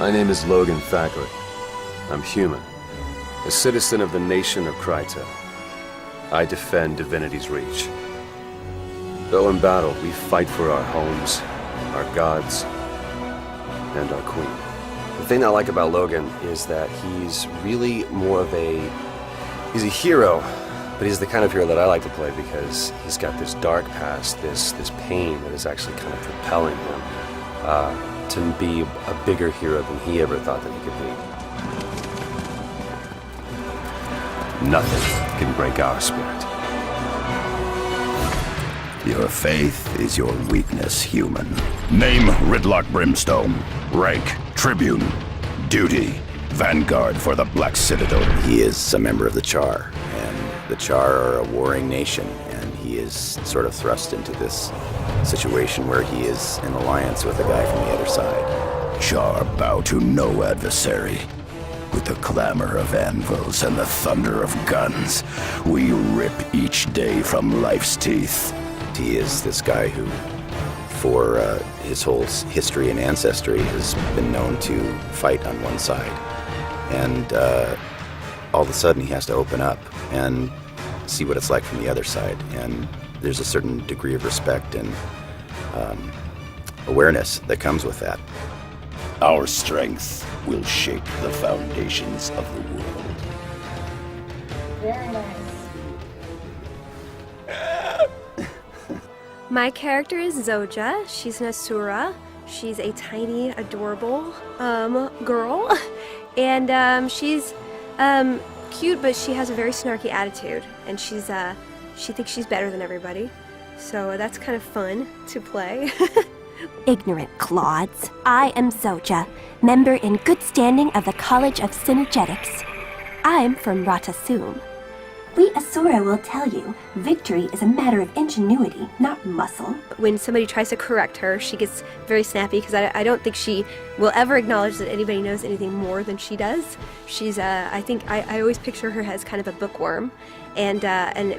My name is Logan Thackeray. I'm human, a citizen of the nation of Kryta. I defend Divinity's Reach. Though in battle, we fight for our homes, our gods, and our queen. The thing I like about Logan is that he's really more of he's a hero, but he's the kind of hero that I like to play because he's got this dark past, this pain that is actually kind of propelling him to be a bigger hero than he ever thought that he could be. Nothing can break our spirit. Your faith is your weakness, human. Name Ridlock Brimstone. Rank Tribune. Duty Vanguard for the Black Citadel. He is a member of the Char, and the Char are a warring nation, and he is sort of thrust into this situation where he is in alliance with a guy from the other side. Char bow to no adversary. With the clamor of anvils and the thunder of guns, we rip each day from life's teeth. He is this guy who, for his whole history and ancestry, has been known to fight on one side. And all of a sudden he has to open up and see what it's like from the other side. And there's a certain degree of respect and awareness that comes with that. Our strength will shake the foundations of the world. Very nice. My character is Zoja. She's an Asura. She's a tiny, adorable girl. And she's cute, but she has a very snarky attitude. And she thinks she's better than everybody. So that's kind of fun to play. Ignorant clods. I am Zoja, member in good standing of the College of Synergetics. I'm from Ratasum. We Asura will tell you, victory is a matter of ingenuity, not muscle. When somebody tries to correct her, she gets very snappy because I don't think she will ever acknowledge that anybody knows anything more than she does. She's, I think, I always picture her as kind of a bookworm and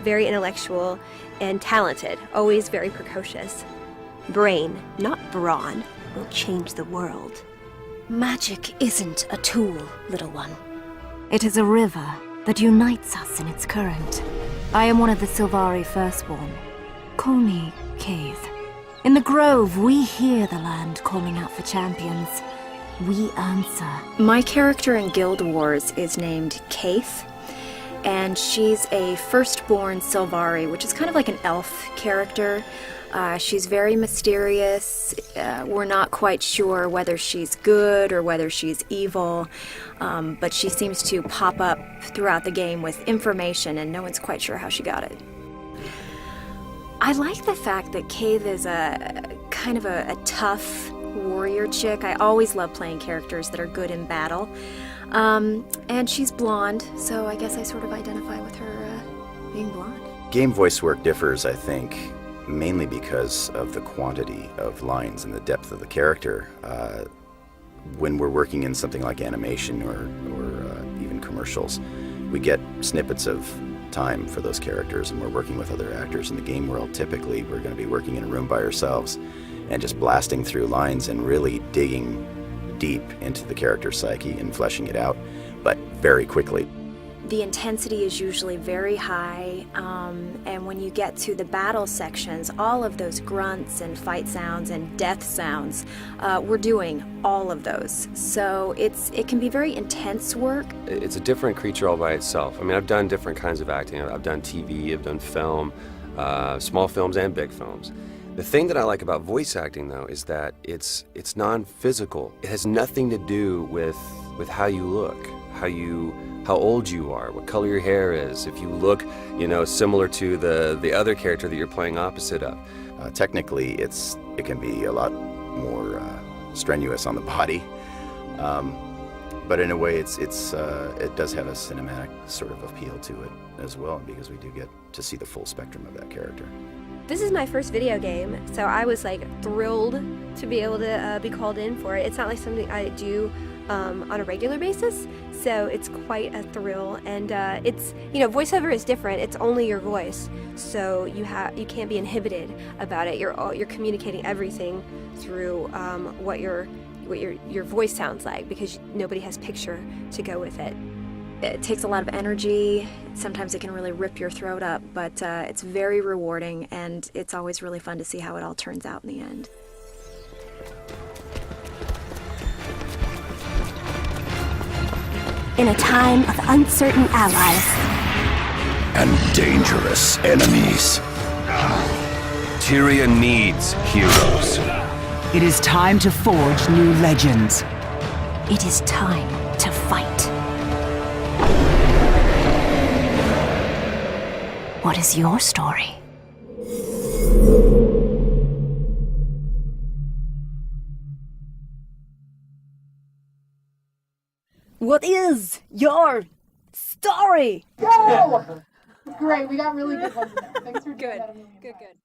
very intellectual and talented, always very precocious. Brain, not brawn, will change the world. Magic isn't a tool, little one. It is a river that unites us in its current. I am one of the Sylvari Firstborn. Call me Cave. In the Grove, we hear the land calling out for champions. We answer. My character in Guild Wars is named Kaith, and she's a firstborn Sylvari, which is kind of like an elf character. She's very mysterious. We're not quite sure whether she's good or whether she's evil, but she seems to pop up throughout the game with information, and no one's quite sure how she got it. I like the fact that Cave is a kind of a tough warrior chick. I always love playing characters that are good in battle. And she's blonde, so I guess I sort of identify with her being blonde. Game voice work differs, I think, mainly because of the quantity of lines and the depth of the character. When we're working in something like animation or even commercials, we get snippets of time for those characters, and we're working with other actors. In the game world, typically we're going to be working in a room by ourselves and just blasting through lines and really digging deep into the character's psyche and fleshing it out, but very quickly. The intensity is usually very high, and when you get to the battle sections, all of those grunts and fight sounds and death sounds, we're doing all of those. So it can be very intense work. It's a different creature all by itself. I mean, I've done different kinds of acting. I've done TV, I've done film, small films and big films. The thing that I like about voice acting, though, is that it's non-physical. It has nothing to do with how you look, how old you are, what color your hair is, if you look, similar to the other character that you're playing opposite of. Technically, it can be a lot more strenuous on the body, but in a way, it does have a cinematic sort of appeal to it as well, because we do get to see the full spectrum of that character. This is my first video game, so I was thrilled to be able to be called in for it. It's not like something I do on a regular basis, so it's quite a thrill. And it's, voiceover is different. It's only your voice, so you can't be inhibited about it. You're communicating everything through what you're what your voice sounds like, because nobody has picture to go with it. It takes a lot of energy. Sometimes it can really rip your throat up, but it's very rewarding, and it's always really fun to see how it all turns out in the end. In a time of uncertain allies and dangerous enemies. Tyria needs heroes. It is time to forge new legends. it is time to fight. What is your story? What is your story? Go! Great, we got really good ones. Thanks for doing that. Good, good.